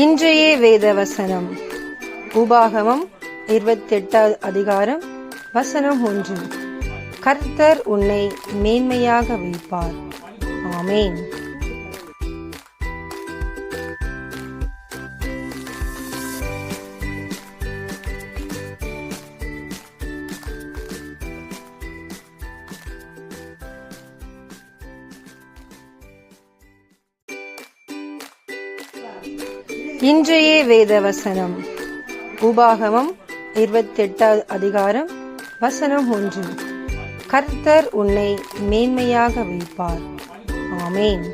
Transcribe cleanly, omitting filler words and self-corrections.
இன்றைய வேத வசனம் உபாகமம் 28 அதிகாரம் வசனம் 1. கர்த்தர் உன்னை மேன்மையாக வைப்பார். ஆமென். இன்றைய வேத வசனம் உபாகமம் 28 அதிகாரம் வசனம் 1. கர்த்தர் உன்னை மேன்மையாக வைப்பார். ஆமென்.